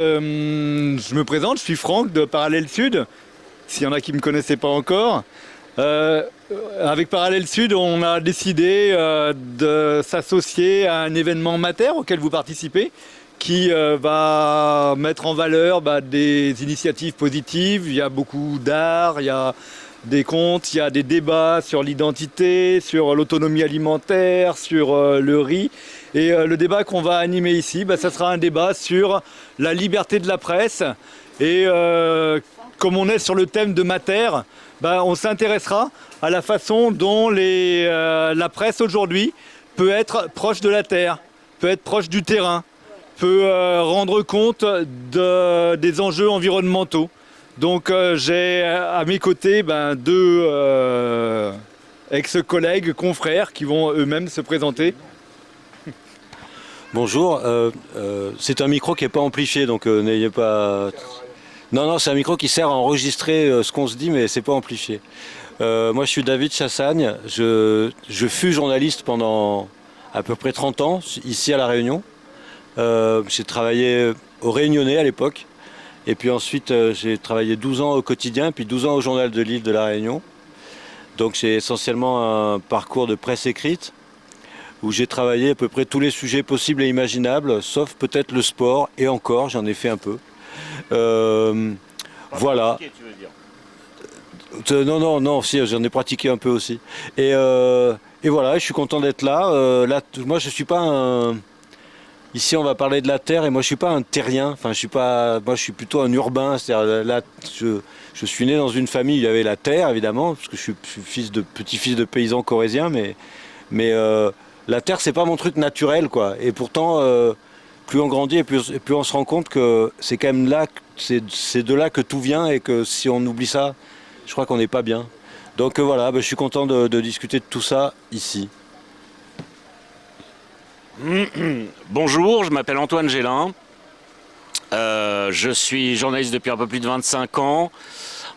Je me présente, je suis Franck de Parallèle Sud, s'il y en a qui ne me connaissaient pas encore. Euh, Avec Parallèle Sud, on a décidé de s'associer à un événement Mater auquel vous participez, qui va mettre en valeur des initiatives positives. Il y a beaucoup d'art, il y a des contes, il y a des débats sur l'identité, sur l'autonomie alimentaire, sur le riz. Et le débat qu'on va animer ici, ça sera un débat sur la liberté de la presse. Et comme on est sur le thème de Mater, on s'intéressera à la façon dont la presse aujourd'hui peut être proche de la terre, peut être proche du terrain, peut rendre compte des enjeux environnementaux. Donc j'ai à mes côtés deux ex-collègues, confrères qui vont eux-mêmes se présenter. Bonjour, c'est un micro qui n'est pas amplifié, donc n'ayez pas... Non, c'est un micro qui sert à enregistrer ce qu'on se dit, mais c'est pas amplifié. Moi, je suis David Chassagne, je fus journaliste pendant à peu près 30 ans, ici à La Réunion. J'ai travaillé au Réunionnais à l'époque, et puis ensuite j'ai travaillé 12 ans au quotidien, puis 12 ans au journal de l'île de La Réunion. Donc j'ai essentiellement un parcours de presse écrite, où j'ai travaillé à peu près tous les sujets possibles et imaginables, sauf peut-être le sport, et encore, j'en ai fait un peu. Voilà. Tu veux dire. Non, si, j'en ai pratiqué un peu aussi. Et voilà, je suis content d'être là. Moi, je suis pas un... Ici, on va parler de la terre, et moi, je suis pas un terrien. Enfin, moi, je suis plutôt un urbain. C'est-à-dire, là, je suis né dans une famille où il y avait la terre, évidemment, parce que je suis petit-fils de paysans corésiens, mais la terre, c'est pas mon truc naturel, quoi. Et pourtant, plus on grandit et plus on se rend compte que c'est quand même là, c'est de là que tout vient, et que si on oublie ça, je crois qu'on n'est pas bien. Donc voilà, je suis content de discuter de tout ça ici. Bonjour, je m'appelle Antoine Gélin. Je suis journaliste depuis un peu plus de 25 ans,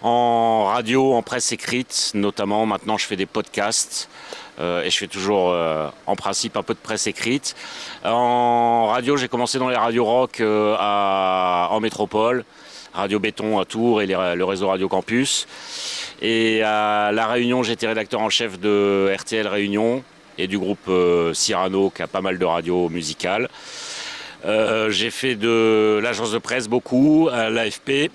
en radio, en presse écrite notamment. Maintenant, je fais des podcasts et je fais toujours en principe un peu de presse écrite. En radio, j'ai commencé dans les radios rock en métropole, Radio Béton à Tours et le réseau Radio Campus. Et à La Réunion, j'étais rédacteur en chef de RTL Réunion et du groupe Cyrano, qui a pas mal de radios musicales. J'ai fait de l'agence de presse beaucoup, à l'AFP,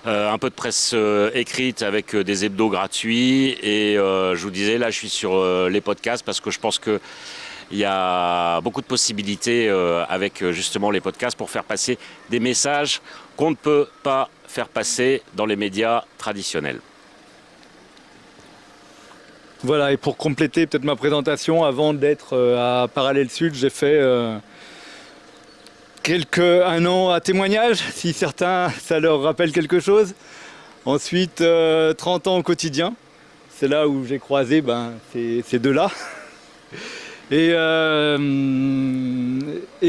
un peu de presse écrite avec des hebdos gratuits, et je vous disais, là je suis sur les podcasts parce que je pense qu'il y a beaucoup de possibilités avec justement les podcasts pour faire passer des messages qu'on ne peut pas faire passer dans les médias traditionnels. Voilà, et pour compléter peut-être ma présentation, avant d'être à Parallèle Sud, j'ai fait un an à Témoignage, si certains, ça leur rappelle quelque chose. Ensuite, 30 ans au quotidien. C'est là où j'ai croisé ces deux-là. Et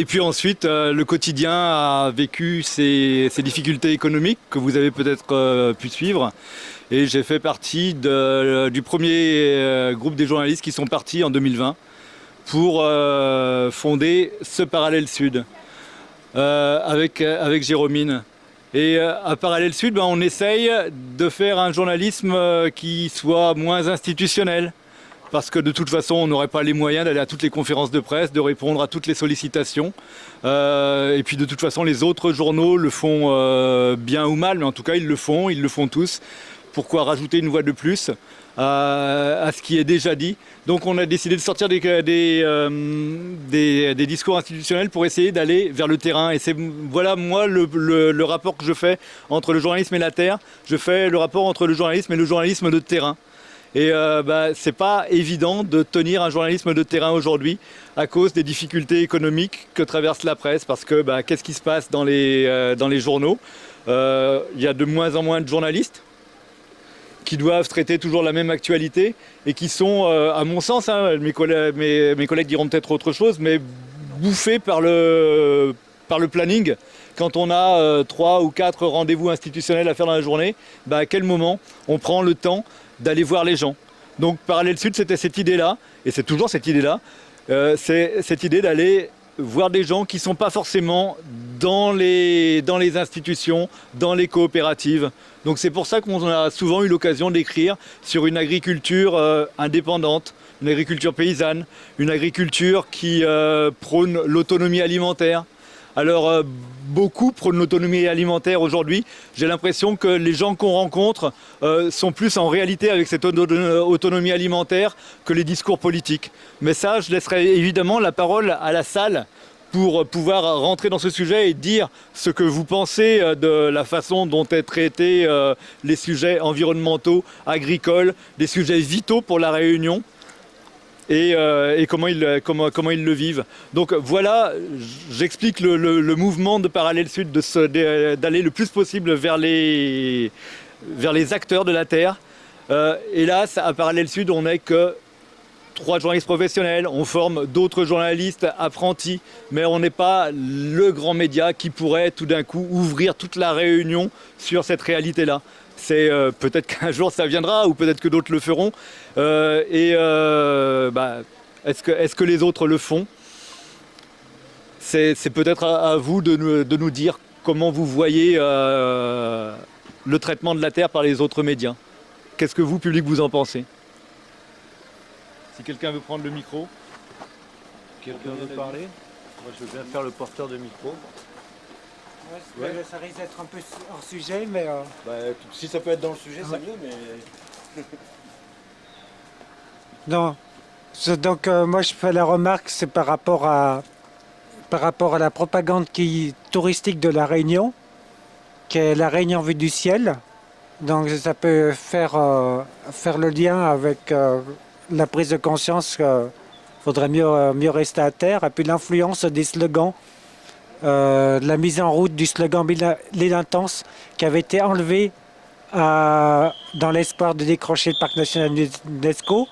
puis ensuite, le quotidien a vécu ses difficultés économiques que vous avez peut-être pu suivre. Et j'ai fait partie du premier groupe des journalistes qui sont partis en 2020 pour fonder ce Parallèle Sud avec Jérôme. Et à Parallèle Sud, on essaye de faire un journalisme qui soit moins institutionnel. Parce que de toute façon, on n'aurait pas les moyens d'aller à toutes les conférences de presse, de répondre à toutes les sollicitations. Et puis de toute façon, les autres journaux le font bien ou mal, mais en tout cas, ils le font tous. Pourquoi rajouter une voix de plus à ce qui est déjà dit? Donc on a décidé de sortir des discours institutionnels pour essayer d'aller vers le terrain. Et c'est voilà moi le rapport que je fais entre le journalisme et la terre. Je fais le rapport entre le journalisme et le journalisme de terrain. Et c'est pas évident de tenir un journalisme de terrain aujourd'hui à cause des difficultés économiques que traverse la presse, parce que qu'est-ce qui se passe dans les journaux? Il y a de moins en moins de journalistes qui doivent traiter toujours la même actualité et qui sont, à mon sens, mes collègues diront peut-être autre chose, mais bouffés par le planning. Quand on a 3 ou 4 rendez-vous institutionnels à faire dans la journée, à quel moment on prend le temps d'aller voir les gens? Donc Parallèle Sud, c'était cette idée-là, et c'est toujours cette idée-là, c'est cette idée d'aller voir des gens qui ne sont pas forcément dans les institutions, dans les coopératives. Donc c'est pour ça qu'on a souvent eu l'occasion d'écrire sur une agriculture indépendante, une agriculture paysanne, une agriculture qui prône l'autonomie alimentaire. Alors beaucoup prônent l'autonomie alimentaire aujourd'hui. J'ai l'impression que les gens qu'on rencontre sont plus en réalité avec cette autonomie alimentaire que les discours politiques. Mais ça, je laisserai évidemment la parole à la salle pour pouvoir rentrer dans ce sujet et dire ce que vous pensez de la façon dont est traités les sujets environnementaux, agricoles, des sujets vitaux pour la Réunion. Et comment ils le vivent. Donc voilà, j'explique le mouvement de Parallèle Sud d'aller le plus possible vers les acteurs de la Terre. Hélas, à Parallèle Sud, on n'est que 3 journalistes professionnels, on forme d'autres journalistes apprentis, mais on n'est pas le grand média qui pourrait tout d'un coup ouvrir toute la Réunion sur cette réalité-là. C'est peut-être qu'un jour ça viendra ou peut-être que d'autres le feront. Est-ce que les autres le font? C'est peut-être à vous de nous dire comment vous voyez le traitement de la Terre par les autres médias. Qu'est-ce que vous, public, vous en pensez? Si quelqu'un veut prendre le micro. Quelqu'un veut parler? Moi je veux bien faire le porteur de micro. Ouais. Ça risque d'être un peu hors sujet, mais... Si ça peut être dans le sujet, c'est mieux, mais... Non. Donc moi je fais la remarque, c'est par rapport à la propagande touristique de la Réunion, qui est la Réunion vue du ciel. Donc ça peut faire le lien avec la prise de conscience qu'il faudrait mieux rester à terre, et puis l'influence des slogans. La mise en route du slogan L'île intense qui avait été enlevé dans l'espoir de décrocher le parc national d'UNESCO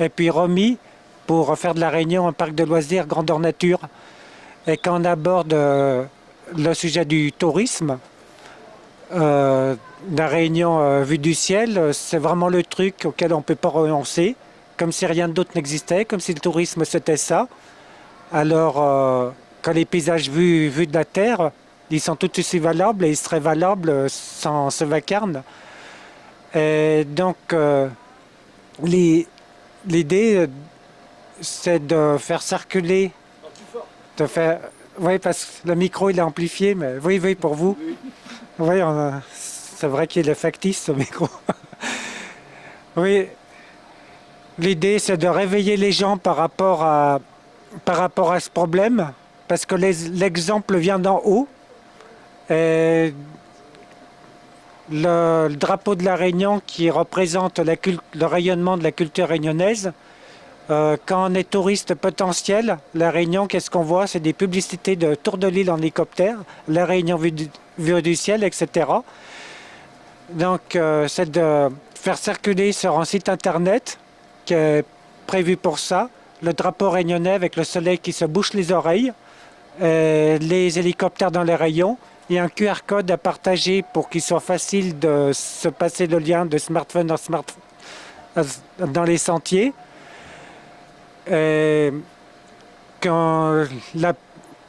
et puis remis pour faire de la Réunion un parc de loisirs grandeur nature. Et quand on aborde le sujet du tourisme, la Réunion vue du ciel, c'est vraiment le truc auquel on ne peut pas renoncer, comme si rien d'autre n'existait, comme si le tourisme c'était ça. Alors quand les paysages vus de la Terre, ils sont tout aussi valables et ils seraient valables sans ce vacarme. Et donc, l'idée, c'est de faire circuler, oui, parce que le micro il est amplifié, mais oui, pour vous. Oui, c'est vrai qu'il est factice ce micro. Oui, l'idée, c'est de réveiller les gens par rapport à ce problème. Parce que l'exemple vient d'en haut. Et le drapeau de la Réunion qui représente le rayonnement de la culture réunionnaise, quand on est touriste potentiel, la Réunion, qu'est-ce qu'on voit? C'est des publicités de tour de l'île en hélicoptère, la Réunion vue du ciel, etc. Donc c'est de faire circuler sur un site internet qui est prévu pour ça, le drapeau réunionnais avec le soleil qui se bouche les oreilles, les hélicoptères dans les rayons et un QR code à partager pour qu'il soit facile de se passer le lien de smartphone en smartphone dans les sentiers. Et que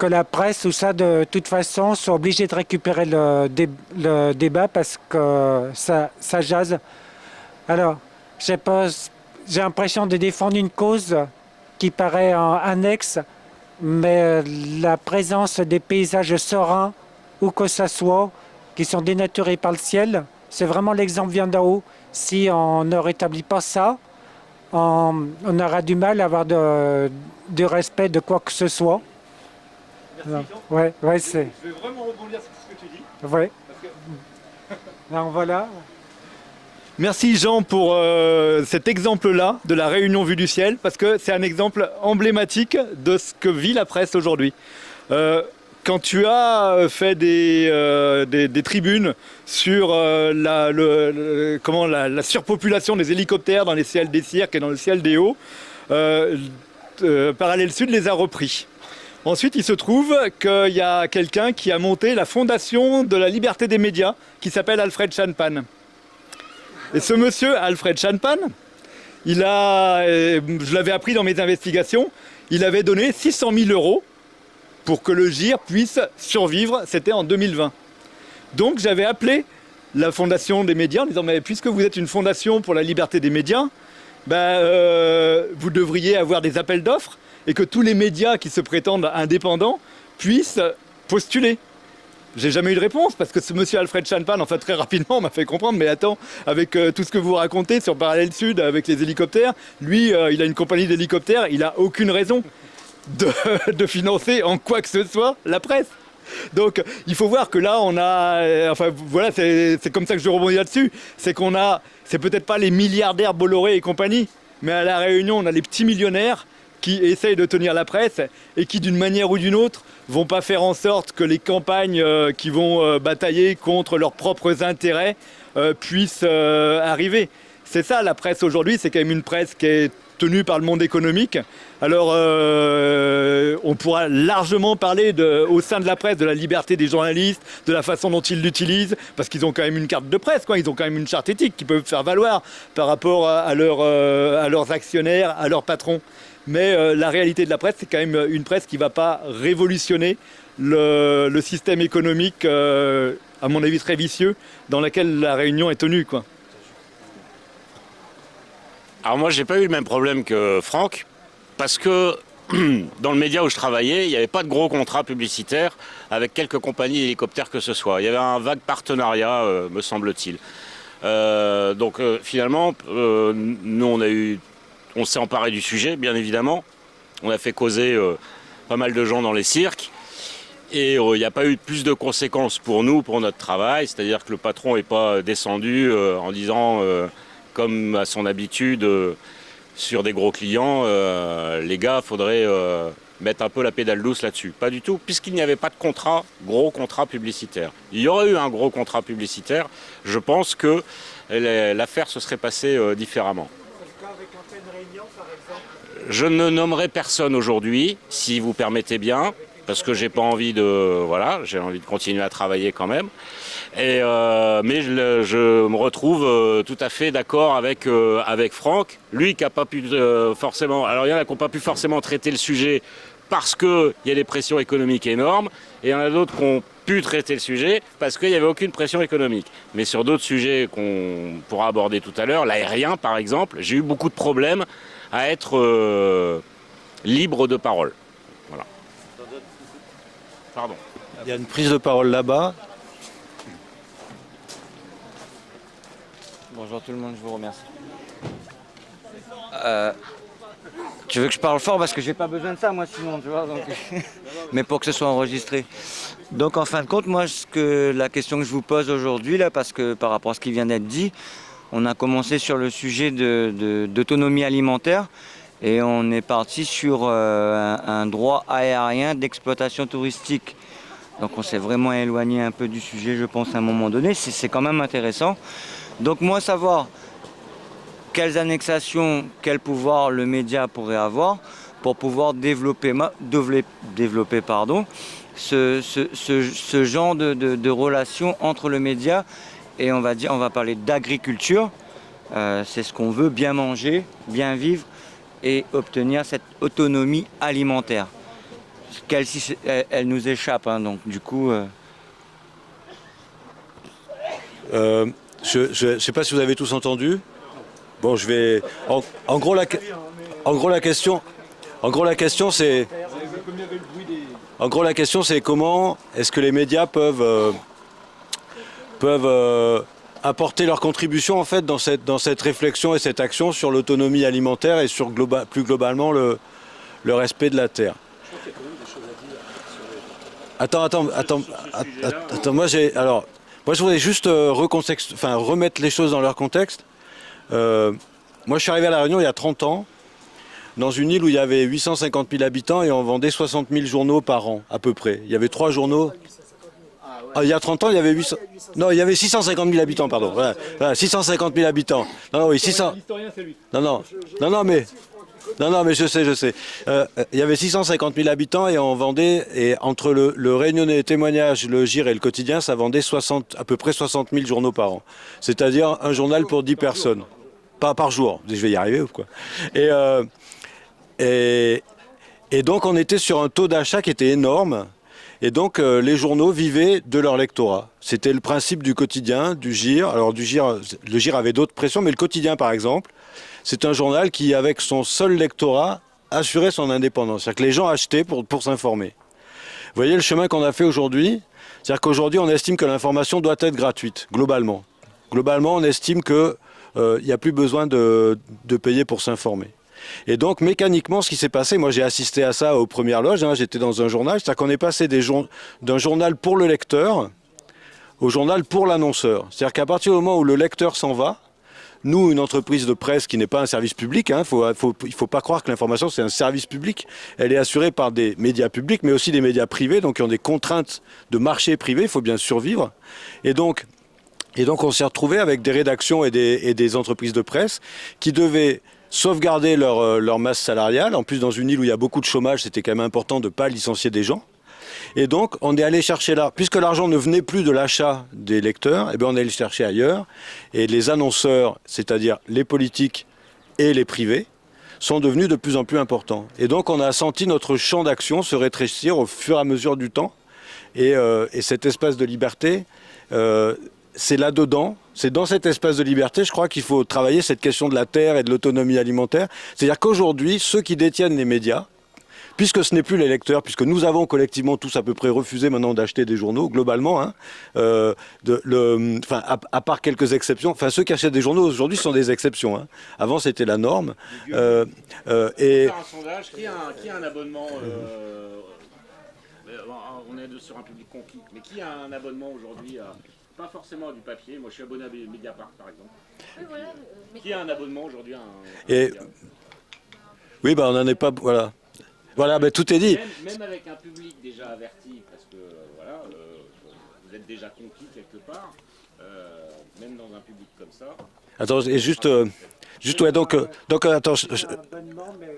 la presse ou ça de toute façon soit obligée de récupérer le débat parce que ça jase. Alors, j'ai l'impression de défendre une cause qui paraît annexe, mais la présence des paysages sereins, où que ça soit, qui sont dénaturés par le ciel, c'est vraiment l'exemple vient d'en haut. Si on ne rétablit pas ça, on aura du mal à avoir du respect de quoi que ce soit. Merci, Jean. Ouais, c'est... Je vais vraiment rebondir sur ce que tu dis. Ouais. Alors voilà. Merci Jean pour cet exemple-là de la Réunion vue du ciel, parce que c'est un exemple emblématique de ce que vit la presse aujourd'hui. Quand tu as fait des tribunes sur la surpopulation des hélicoptères dans les ciels des cirques et dans le ciel des hauts, Parallèle Sud les a repris. Ensuite, il se trouve qu'il y a quelqu'un qui a monté la fondation de la liberté des médias, qui s'appelle Alfred Schanpan. Et ce monsieur, Alfred Schanpan, je l'avais appris dans mes investigations, il avait donné 600 000 € pour que le GIR puisse survivre. C'était en 2020. Donc j'avais appelé la fondation des médias en disant mais puisque vous êtes une fondation pour la liberté des médias, vous devriez avoir des appels d'offres et que tous les médias qui se prétendent indépendants puissent postuler. J'ai jamais eu de réponse parce que ce monsieur Alfred Schanpan, enfin très rapidement, m'a fait comprendre, mais attends, avec tout ce que vous racontez sur Parallèle Sud, avec les hélicoptères, lui, il a une compagnie d'hélicoptères, il n'a aucune raison de financer en quoi que ce soit la presse. Donc il faut voir que là on a, enfin voilà, c'est comme ça que je rebondis là-dessus, c'est qu'on a, c'est peut-être pas les milliardaires Bolloré et compagnie, mais à La Réunion on a les petits millionnaires qui essayent de tenir la presse et qui d'une manière ou d'une autre vont pas faire en sorte que les campagnes qui vont batailler contre leurs propres intérêts puissent arriver. C'est ça la presse aujourd'hui, c'est quand même une presse qui est tenue par le monde économique. Alors on pourra largement parler au sein de la presse de la liberté des journalistes, de la façon dont ils l'utilisent, parce qu'ils ont quand même une carte de presse, quoi. Ils ont quand même une charte éthique qu'ils peuvent faire valoir par rapport à leurs actionnaires, à leurs patrons. Mais la réalité de la presse, c'est quand même une presse qui ne va pas révolutionner le système économique, à mon avis très vicieux, dans lequel la Réunion est tenue, quoi. Alors moi, j'ai pas eu le même problème que Franck, parce que dans le média où je travaillais, il n'y avait pas de gros contrats publicitaires avec quelques compagnies d'hélicoptères que ce soit. Il y avait un vague partenariat, me semble-t-il. Donc finalement, nous, on s'est emparé du sujet, bien évidemment. On a fait causer pas mal de gens dans les cirques. Et il n'y a pas eu plus de conséquences pour nous, pour notre travail. C'est-à-dire que le patron n'est pas descendu en disant, comme à son habitude, sur des gros clients, les gars, il faudrait mettre un peu la pédale douce là-dessus. Pas du tout, puisqu'il n'y avait pas de gros contrat publicitaire. Il y aurait eu un gros contrat publicitaire, je pense que l'affaire se serait passée différemment. Je ne nommerai personne aujourd'hui, si vous permettez bien, parce que j'ai pas envie j'ai envie de continuer à travailler quand même. Mais je me retrouve tout à fait d'accord avec Franck, lui qui a pas pu forcément. Alors il y en a qui n'ont pas pu forcément traiter le sujet parce qu'il y a des pressions économiques énormes, et il y en a d'autres qui ont pu traiter le sujet parce qu'il n'y avait aucune pression économique. Mais sur d'autres sujets qu'on pourra aborder tout à l'heure, l'aérien par exemple, j'ai eu beaucoup de problèmes à être libre de parole. Voilà. Pardon. Il y a une prise de parole là-bas. Bonjour tout le monde, je vous remercie. Tu veux que je parle fort parce que j'ai pas besoin de ça moi sinon, tu vois, donc... mais pour que ce soit enregistré. Donc en fin de compte, moi la question que je vous pose aujourd'hui là, parce que par rapport à ce qui vient d'être dit, on a commencé sur le sujet d'autonomie alimentaire et on est parti sur un droit aérien d'exploitation touristique. Donc on s'est vraiment éloigné un peu du sujet, je pense, à un moment donné. C'est quand même intéressant. Donc moi, savoir quelles annexations, quel pouvoir le média pourrait avoir pour pouvoir développer ce genre de relation entre le média et on va parler d'agriculture. C'est ce qu'on veut, bien manger, bien vivre et obtenir cette autonomie alimentaire. Elle nous échappe, hein, donc du coup... Je ne sais pas si vous avez tous entendu. Bon, je vais... En gros, la question, c'est... En gros, la question, c'est comment est-ce que les médias peuvent apporter leur contribution en fait dans cette réflexion et cette action sur l'autonomie alimentaire et sur plus globalement le respect de la terre. Attends, moi je voudrais juste remettre les choses dans leur contexte. Moi je suis arrivé à La Réunion il y a 30 ans, dans une île où il y avait 850 000 habitants et on vendait 60 000 journaux par an à peu près. Il y avait 3 journaux. Il y a 30 ans, il y avait 800... Non, il y avait 650 000 habitants, pardon. Voilà, 650 000 habitants. Non, oui, 600... Non, mais je sais. Il y avait 650 000 habitants et on vendait, et entre le Réunionnais, Témoignage, le GIR et le Quotidien, ça vendait à peu près 60 000 journaux par an. C'est-à-dire un journal pour 10 personnes. Pas par jour. Je vais y arriver ou quoi. Et Et donc on était sur un taux d'achat qui était énorme. Et donc les journaux vivaient de leur lectorat. C'était le principe du quotidien, du GIR. Alors du GIR, le GIR avait d'autres pressions, mais le quotidien par exemple, c'est un journal qui, avec son seul lectorat, assurait son indépendance. C'est-à-dire que les gens achetaient pour s'informer. Vous voyez le chemin qu'on a fait aujourd'hui? C'est-à-dire qu'aujourd'hui on estime que l'information doit être gratuite, globalement. Globalement on estime qu'il n'y a plus besoin de payer pour s'informer. Et donc mécaniquement ce qui s'est passé, moi j'ai assisté à ça aux premières loges, hein, j'étais dans un journal, c'est-à-dire qu'on est passé d'un journal pour le lecteur au journal pour l'annonceur. C'est-à-dire qu'à partir du moment où le lecteur s'en va, nous, une entreprise de presse qui n'est pas un service public, il ne faut pas croire que l'information c'est un service public, elle est assurée par des médias publics mais aussi des médias privés, donc qui ont des contraintes de marché privé, il faut bien survivre. Et donc on s'est retrouvé avec des rédactions et des entreprises de presse qui devaient sauvegarder leur masse salariale. En plus, dans une île où il y a beaucoup de chômage, c'était quand même important de ne pas licencier des gens. Et donc, on est allé chercher là, puisque l'argent ne venait plus de l'achat des lecteurs, eh bien, on est allé chercher ailleurs. Et les annonceurs, c'est-à-dire les politiques et les privés, sont devenus de plus en plus importants. Et donc, on a senti notre champ d'action se rétrécir au fur et à mesure du temps. Et cet espace de liberté, c'est là-dedans, c'est dans cet espace de liberté, je crois qu'il faut travailler cette question de la terre et de l'autonomie alimentaire. C'est-à-dire qu'aujourd'hui, ceux qui détiennent les médias, puisque ce n'est plus les lecteurs, puisque nous avons collectivement tous à peu près refusé maintenant d'acheter des journaux, globalement, hein, à part quelques exceptions, enfin ceux qui achètent des journaux aujourd'hui sont des exceptions. Hein. Avant c'était la norme. Et faire un sondage, qui a un abonnement on est sur un public conquis, mais qui a un abonnement aujourd'hui pas forcément du papier. Moi, je suis abonné à Mediapart, par exemple. Oui, voilà, qui a un abonnement aujourd'hui à un Oui, on n'en est pas... Voilà. Voilà, tout est dit. Même avec un public déjà averti, parce que vous êtes déjà conquis quelque part, même dans un public comme ça. Attends, et juste ouais, donc attends... Abonnement, mais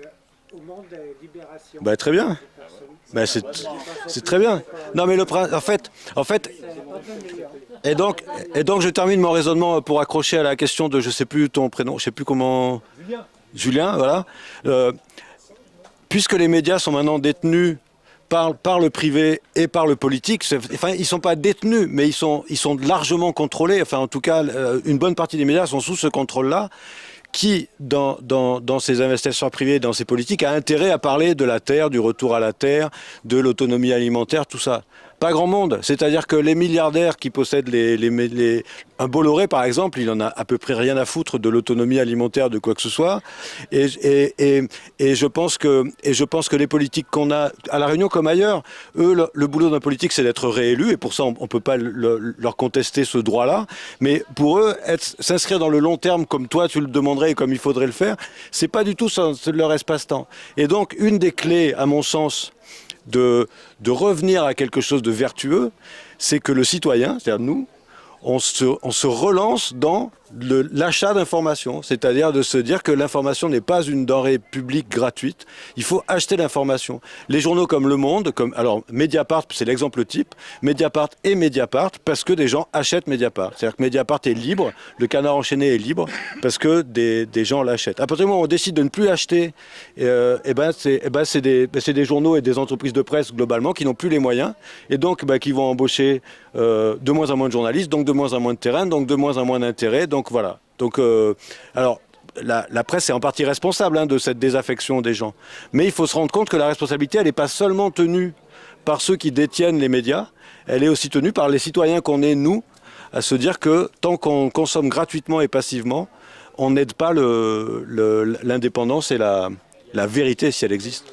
au monde des libérations. Très bien. C'est très bien. Non, mais en fait, et donc je termine mon raisonnement pour accrocher à la question de, je sais plus ton prénom, je sais plus comment. Julien, voilà. Puisque les médias sont maintenant détenus par le privé et par le politique, enfin ils sont pas détenus, mais ils sont largement contrôlés. Enfin, en tout cas, une bonne partie des médias sont sous ce contrôle-là. Qui, dans ces investisseurs privés, dans ces politiques, a intérêt à parler de la terre, du retour à la terre, de l'autonomie alimentaire, tout ça. Pas grand monde. C'est-à-dire que les milliardaires qui possèdent un Bolloré, par exemple, il en a à peu près rien à foutre de l'autonomie alimentaire, de quoi que ce soit. Et je pense que les politiques qu'on a à La Réunion comme ailleurs, eux, le boulot d'un politique, c'est d'être réélu. Et pour ça, on ne peut pas leur contester ce droit-là. Mais pour eux, s'inscrire dans le long terme, comme toi, tu le demanderais et comme il faudrait le faire, c'est pas du tout leur espace-temps. Et donc, une des clés, à mon sens, de revenir à quelque chose de vertueux, c'est que le citoyen, c'est-à-dire nous, on se relance dans l'achat d'informations, c'est-à-dire de se dire que l'information n'est pas une denrée publique gratuite, il faut acheter l'information. Les journaux comme Le Monde, alors Mediapart, c'est l'exemple type, Mediapart et Mediapart, parce que des gens achètent Mediapart. C'est-à-dire que Mediapart est libre, le Canard enchaîné est libre, parce que des gens l'achètent. À partir du moment où on décide de ne plus acheter, c'est des journaux et des entreprises de presse globalement qui n'ont plus les moyens, et donc qui vont embaucher de moins en moins de journalistes, donc de moins en moins de terrain, donc de moins en moins d'intérêt. Donc voilà. Donc, alors, la presse est en partie responsable de cette désaffection des gens. Mais il faut se rendre compte que la responsabilité, elle n'est pas seulement tenue par ceux qui détiennent les médias, elle est aussi tenue par les citoyens qu'on est, nous, à se dire que tant qu'on consomme gratuitement et passivement, on n'aide pas l'indépendance et la vérité si elle existe.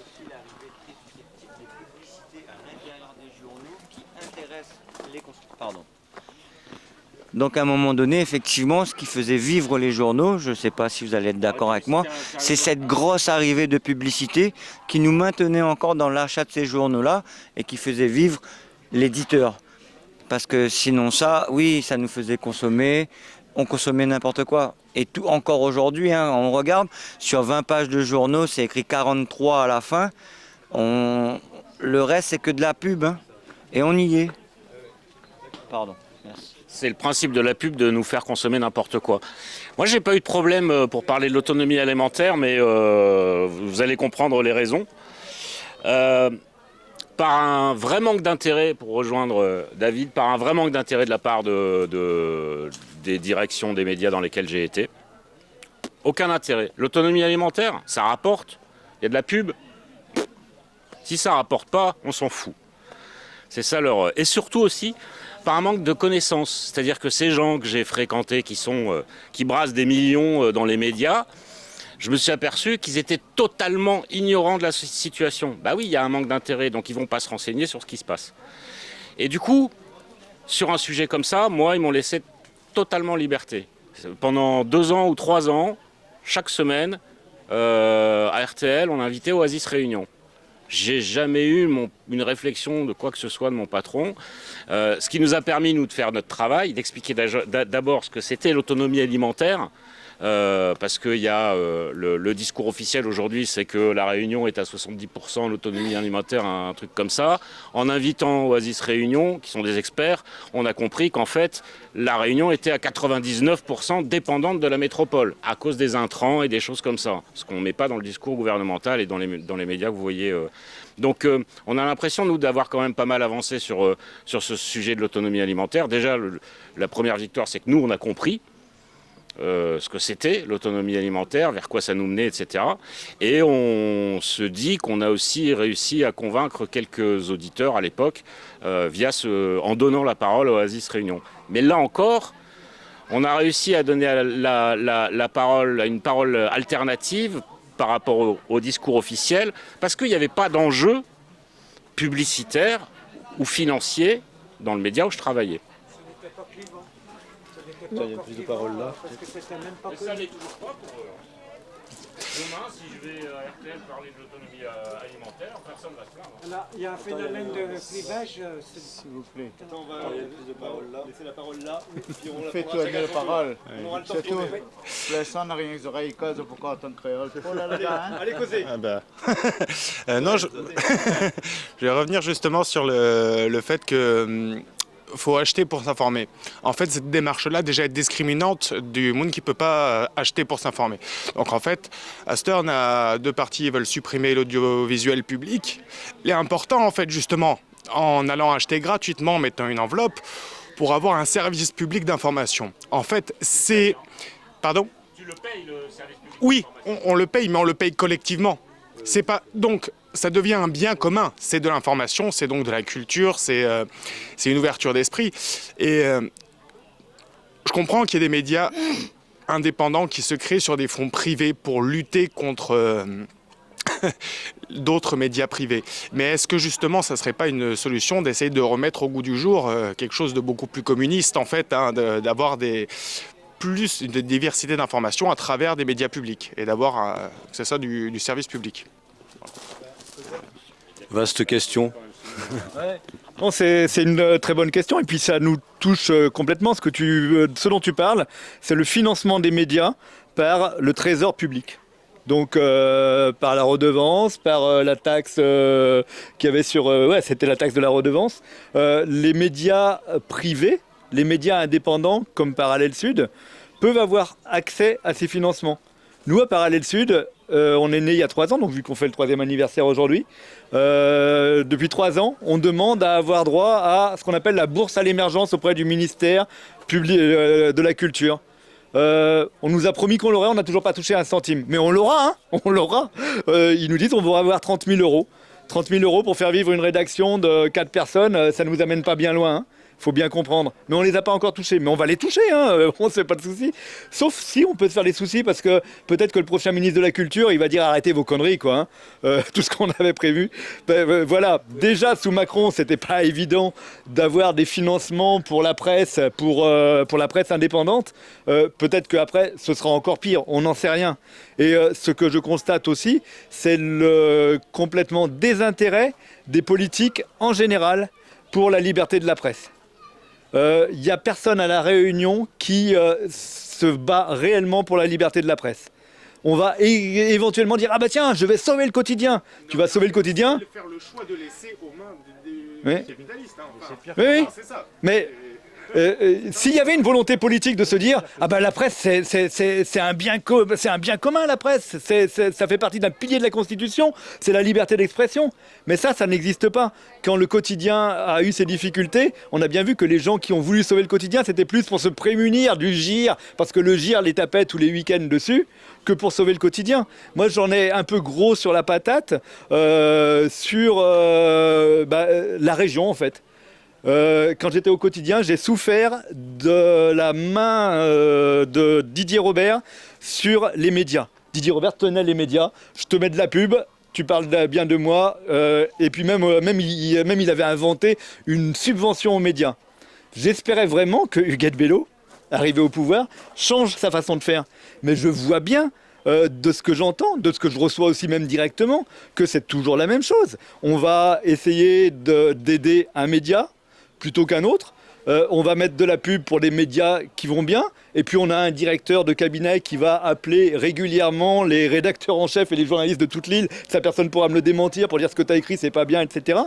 Donc à un moment donné, effectivement, ce qui faisait vivre les journaux, je ne sais pas si vous allez être d'accord avec moi, c'est cette grosse arrivée de publicité qui nous maintenait encore dans l'achat de ces journaux-là et qui faisait vivre l'éditeur. Parce que sinon ça, oui, ça nous faisait consommer, on consommait n'importe quoi. Et tout, encore aujourd'hui, on regarde, sur 20 pages de journaux, c'est écrit 43 à la fin. Le reste, c'est que de la pub. Et on y est. Pardon, merci. C'est le principe de la pub de nous faire consommer n'importe quoi. Moi, j'ai pas eu de problème pour parler de l'autonomie alimentaire, mais vous allez comprendre les raisons. Par un vrai manque d'intérêt, pour rejoindre David, par un vrai manque d'intérêt de la part des directions des médias dans lesquels j'ai été. Aucun intérêt. L'autonomie alimentaire, ça rapporte. Il y a de la pub. Si ça rapporte pas, on s'en fout. C'est ça leur... Et surtout aussi, par un manque de connaissances. C'est-à-dire que ces gens que j'ai fréquentés, qui brassent des millions dans les médias, je me suis aperçu qu'ils étaient totalement ignorants de la situation. Bah oui, il y a un manque d'intérêt, donc ils vont pas se renseigner sur ce qui se passe. Et du coup, sur un sujet comme ça, moi, ils m'ont laissé totalement liberté. Pendant 2 ans ou 3 ans, chaque semaine, à RTL, on invitait Oasis Réunion. J'ai jamais eu une réflexion de quoi que ce soit de mon patron. Ce qui nous a permis, nous, de faire notre travail, d'expliquer d'abord ce que c'était l'autonomie alimentaire. Parce qu'il y a le discours officiel aujourd'hui, c'est que la Réunion est à 70% l'autonomie alimentaire, un truc comme ça. En invitant Oasis Réunion, qui sont des experts, on a compris qu'en fait, la Réunion était à 99% dépendante de la métropole, à cause des intrants et des choses comme ça. Ce qu'on ne met pas dans le discours gouvernemental et dans les médias que vous voyez. Donc on a l'impression, nous, d'avoir quand même pas mal avancé sur ce sujet de l'autonomie alimentaire. Déjà, la première victoire, c'est que nous, on a compris ce que c'était l'autonomie alimentaire, vers quoi ça nous menait, etc. Et on se dit qu'on a aussi réussi à convaincre quelques auditeurs à l'époque en donnant la parole à Oasis Réunion. Mais là encore, on a réussi à donner la parole à une parole alternative par rapport au discours officiel, parce qu'il n'y avait pas d'enjeu publicitaire ou financier dans le média où je travaillais. Il y a plus de paroles là. Et ça n'est toujours pas pour demain, si je vais à RTL parler de l'autonomie alimentaire, personne ne va se plaindre. Il y a un phénomène de clivage. S'il vous plaît. Attends, on va laisser la parole là. Puis on Fais tourner la parole. On aura le temps C'est de tout. tourner. Personne n'a rien que les oreilles cases pour entendre créole. Oh là là, hein. Allez, causez. Ah bah. Non, je vais revenir justement sur le fait que faut acheter pour s'informer. En fait, cette démarche-là déjà est discriminante du monde qui ne peut pas acheter pour s'informer. Donc en fait, à cette heure, on a 2 partis qui veulent supprimer l'audiovisuel public. Il est important, en fait, justement, en allant acheter gratuitement, en mettant une enveloppe, pour avoir un service public d'information. En fait, c'est... Pardon ? Tu le payes, le service public? Oui, on le paye, mais on le paye collectivement. C'est pas... Donc, ça devient un bien commun. C'est de l'information, c'est donc de la culture, c'est une ouverture d'esprit. Et je comprends qu'il y ait des médias indépendants qui se créent sur des fonds privés pour lutter contre d'autres médias privés. Mais est-ce que justement, ça ne serait pas une solution d'essayer de remettre au goût du jour quelque chose de beaucoup plus communiste, en fait, hein, d'avoir plus de diversité d'informations à travers des médias publics et d'avoir, c'est ça, du service public. Vaste question. Non, c'est une très bonne question et puis ça nous touche complètement. Ce dont tu parles, c'est le financement des médias par le trésor public. Donc par la redevance, par la taxe qu'il y avait sur... c'était la taxe de la redevance. Les médias privés, les médias indépendants comme Parallèle Sud, peuvent avoir accès à ces financements. Nous, à Parallèle Sud, on est né il y a 3 ans, donc vu qu'on fait le 3e anniversaire aujourd'hui, depuis 3 ans, on demande à avoir droit à ce qu'on appelle la bourse à l'émergence auprès du ministère de la Culture. On nous a promis qu'on l'aurait, on n'a toujours pas touché un centime. Mais on l'aura, hein, on l'aura. Ils nous disent qu'on va avoir 30 000 euros. 30 000 euros pour faire vivre une rédaction de 4 personnes, ça ne nous amène pas bien loin. Hein. Faut bien comprendre. Mais on les a pas encore touchés. Mais on va les toucher, hein. On ne se fait pas de soucis. Sauf si on peut se faire des soucis parce que peut-être que le prochain ministre de la Culture, il va dire arrêtez vos conneries, quoi. Hein. Tout ce qu'on avait prévu. Voilà. Déjà, sous Macron, c'était pas évident d'avoir des financements pour la presse, pour la presse indépendante. Peut-être qu'après, ce sera encore pire. On n'en sait rien. Et ce que je constate aussi, c'est le complètement désintérêt des politiques en général pour la liberté de la presse. Il n'y a personne à La Réunion qui se bat réellement pour la liberté de la presse. On va éventuellement dire « Ah bah tiens, je vais sauver le quotidien !» Tu vas sauver le quotidien ? Faire le choix de laisser aux mains des Oui. capitalistes. Hein, Oui, oui. c'est ça. Mais S'il y avait une volonté politique de se dire ah ben la presse c'est un bien commun, la presse, ça fait partie d'un pilier de la Constitution, c'est la liberté d'expression. Mais ça n'existe pas. Quand le quotidien a eu ses difficultés, on a bien vu que les gens qui ont voulu sauver le quotidien, c'était plus pour se prémunir du GIR, parce que le GIR les tapait tous les week-ends dessus, que pour sauver le quotidien. Moi j'en ai un peu gros sur la patate, sur la région en fait. Quand j'étais au quotidien, j'ai souffert de la main de Didier Robert sur les médias. Didier Robert tenait les médias, je te mets de la pub, tu parles bien de moi, et puis même il avait inventé une subvention aux médias. J'espérais vraiment que Huguette Bello, arrivé au pouvoir, change sa façon de faire. Mais je vois bien, de ce que j'entends, de ce que je reçois aussi même directement, que c'est toujours la même chose. On va essayer d'aider un média plutôt qu'un autre. On va mettre de la pub pour les médias qui vont bien. Et puis on a un directeur de cabinet qui va appeler régulièrement les rédacteurs en chef et les journalistes de toute l'île. Sa personne pourra me le démentir pour dire ce que tu as écrit, c'est pas bien, etc.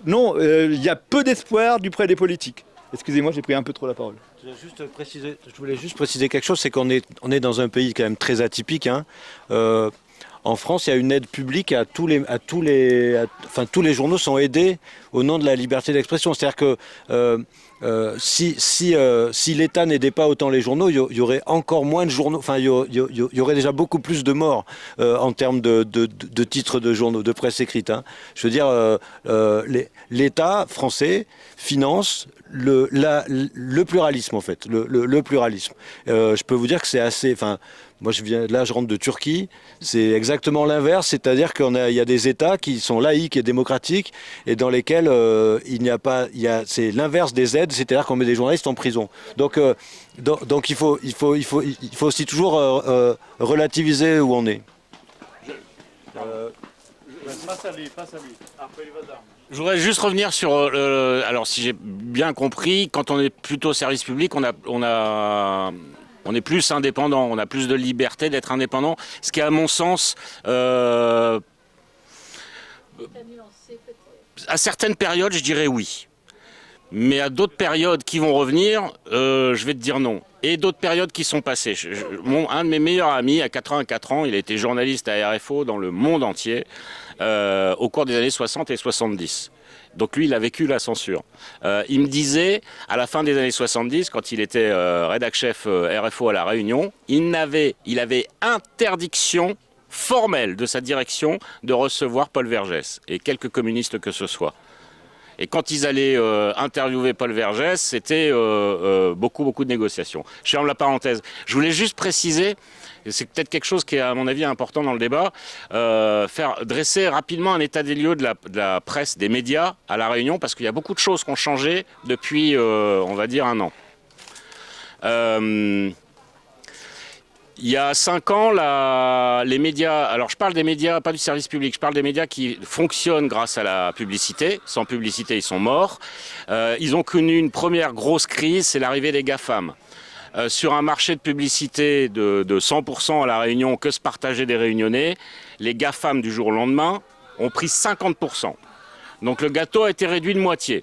Non, il y a peu d'espoir du près des politiques. Excusez-moi, j'ai pris un peu trop la parole. Je voulais juste préciser quelque chose, c'est qu'on est dans un pays quand même très atypique. Hein. En France, il y a une aide publique tous les journaux sont aidés au nom de la liberté d'expression. C'est-à-dire que si l'État n'aidait pas autant les journaux, il y aurait encore moins de journaux. Enfin, il y aurait déjà beaucoup plus de morts en termes de titres de journaux, de presse écrite. Hein. Je veux dire, l'État français finance le pluralisme en fait, le pluralisme. Je peux vous dire que c'est assez. Enfin, moi je rentre de Turquie, c'est exactement l'inverse, c'est-à-dire qu'il y a des États qui sont laïques et démocratiques et dans lesquels c'est l'inverse des aides, c'est-à-dire qu'on met des journalistes en prison. Donc il faut aussi toujours relativiser où on est. Passe à lui. Après, il va d'armes. Je voudrais juste revenir sur, alors si j'ai bien compris, quand on est plutôt service public, on est plus indépendant, on a plus de liberté d'être indépendant, ce qui à mon sens, à certaines périodes, je dirais oui. Mais à d'autres périodes qui vont revenir, je vais te dire non. Et d'autres périodes qui sont passées. Un de mes meilleurs amis, à 84 ans, il a été journaliste à RFO dans le monde entier, au cours des années 60 et 70. Donc lui, il a vécu la censure. Il me disait, à la fin des années 70, quand il était rédac-chef RFO à La Réunion, il avait interdiction formelle de sa direction de recevoir Paul Vergès et quelques communistes que ce soit. Et quand ils allaient interviewer Paul Vergès, c'était beaucoup de négociations. Je ferme la parenthèse. Je voulais juste préciser, et c'est peut-être quelque chose qui est à mon avis important dans le débat, dresser rapidement un état des lieux de la presse, des médias à La Réunion, parce qu'il y a beaucoup de choses qui ont changé depuis, on va dire, un an. Il y a 5 ans, les médias, alors je parle des médias, pas du service public, je parle des médias qui fonctionnent grâce à la publicité. Sans publicité, ils sont morts. Ils ont connu une première grosse crise, c'est l'arrivée des GAFAM. Sur un marché de publicité de 100% à La Réunion que se partageaient des Réunionnais, les GAFAM du jour au lendemain ont pris 50%. Donc le gâteau a été réduit de moitié.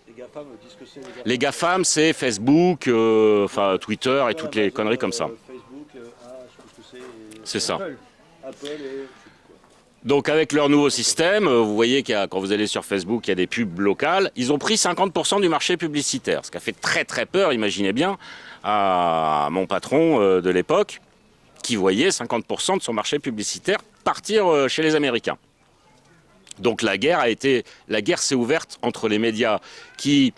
Les GAFAM, c'est Facebook, Twitter et toutes les conneries comme ça. C'est ça. Donc avec leur nouveau système, vous voyez quand vous allez sur Facebook, il y a des pubs locales. Ils ont pris 50% du marché publicitaire, ce qui a fait très très peur, imaginez bien, à mon patron de l'époque, qui voyait 50% de son marché publicitaire partir chez les Américains. Donc la guerre s'est ouverte entre les médias qui,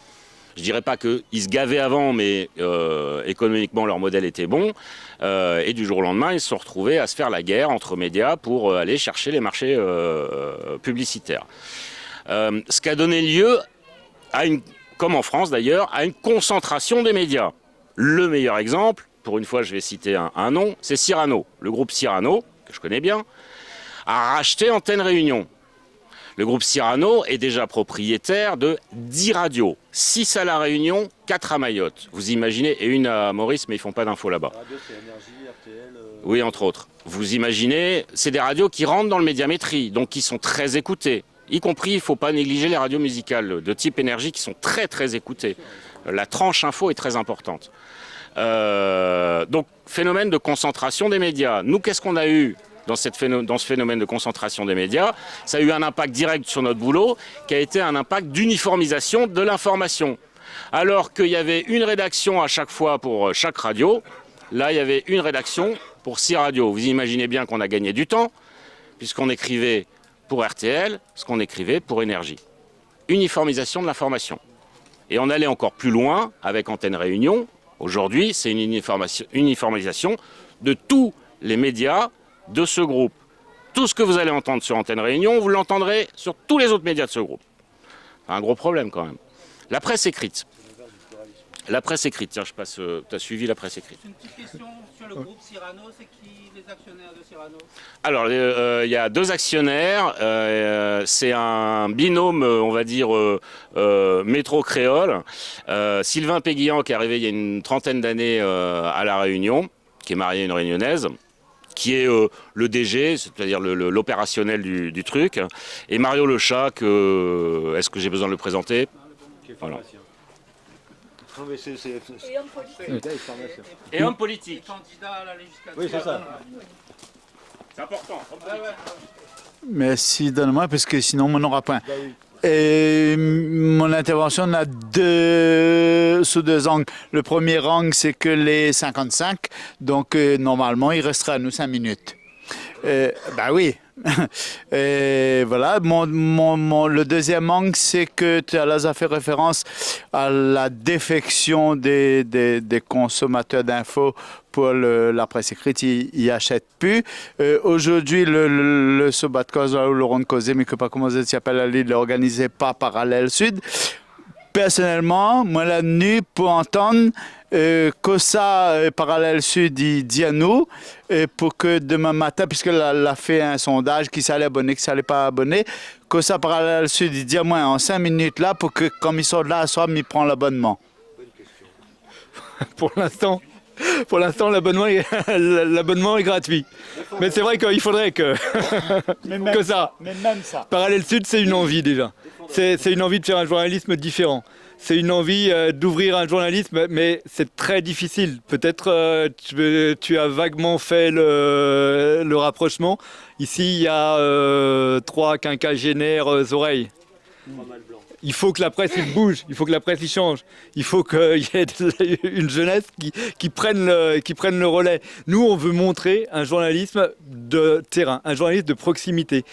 je dirais pas qu'ils se gavaient avant, mais économiquement leur modèle était bon. Et du jour au lendemain, ils se sont retrouvés à se faire la guerre entre médias pour aller chercher les marchés publicitaires. Ce qui a donné lieu comme en France d'ailleurs, à une concentration des médias. Le meilleur exemple, pour une fois je vais citer un nom, c'est Cyrano. Le groupe Cyrano, que je connais bien, a racheté Antenne Réunion. Le groupe Cyrano est déjà propriétaire de 10 radios, 6 à La Réunion, 4 à Mayotte. Vous imaginez, et une à Maurice, mais ils ne font pas d'infos là-bas. Radio, c'est Énergie, RTL, Oui, entre autres. Vous imaginez, c'est des radios qui rentrent dans le médiamétrie, donc qui sont très écoutées. Y compris, il ne faut pas négliger les radios musicales de type Énergie qui sont très très écoutées. La tranche info est très importante. Donc, phénomène de concentration des médias. Nous, qu'est-ce qu'on a eu dans ce phénomène de concentration des médias? Ça a eu un impact direct sur notre boulot, qui a été un impact d'uniformisation de l'information. Alors qu'il y avait une rédaction à chaque fois pour chaque radio, là, il y avait une rédaction pour 6 radios. Vous imaginez bien qu'on a gagné du temps, puisqu'on écrivait pour RTL ce qu'on écrivait pour Énergie. Uniformisation de l'information. Et on allait encore plus loin avec Antenne Réunion. Aujourd'hui, c'est une uniformisation de tous les médias de ce groupe. Tout ce que vous allez entendre sur Antenne Réunion, vous l'entendrez sur tous les autres médias de ce groupe. Un gros problème quand même. La presse écrite. La presse écrite, tiens, je passe. Tu as suivi la presse écrite. Une petite question sur le groupe Cyrano, c'est qui les actionnaires de Cyrano? Alors, il y a 2 actionnaires. C'est un binôme, on va dire, métro-créole. Sylvain Péguillan, qui est arrivé il y a une trentaine d'années à La Réunion, qui est marié à une réunionnaise, qui est le DG, c'est-à-dire l'opérationnel du truc. Et Mario Lechat, est-ce que j'ai besoin de le présenter? Voilà. Et homme politique. Candidat à la législature. Oui, c'est ça. C'est important. Merci, donne-moi, parce que sinon, on n'aura pas. Et mon intervention a sous deux angles. Le premier angle, c'est que les 55, donc normalement, il restera à nous 5 minutes. Oui. Et voilà. Le deuxième angle, c'est que tu as fait référence à la défection des consommateurs d'infos pour la presse écrite. Ils n'y achètent plus. Aujourd'hui, le Sobat Cause, ou le Ronde Causé, mais que pas comment ça s'appelle, il est organisé par Parallèle Sud. Personnellement, moi, la nuit, pour entendre que ça, Parallèle Sud, il dit à nous, pour que demain matin, puisqu'elle a fait un sondage, qui s'allait abonner, qui s'allait pas abonner, que ça, Parallèle Sud, il dit à moi en 5 minutes là, pour que, comme ils sont là à soir, il prend l'abonnement. Pour l'instant, l'abonnement est gratuit. Mais c'est vrai qu'il faudrait que ça. Mais même ça. Parallèle Sud, c'est une envie déjà. C'est une envie de faire un journalisme différent. C'est une envie d'ouvrir un journalisme, mais c'est très difficile. Peut-être tu as vaguement fait le rapprochement. Ici, il y a 3 quinquagénaires oreilles. Il faut que la presse il bouge, il faut que la presse il change, il faut qu'il y ait une jeunesse qui prenne le relais. Nous, on veut montrer un journalisme de terrain, un journalisme de proximité,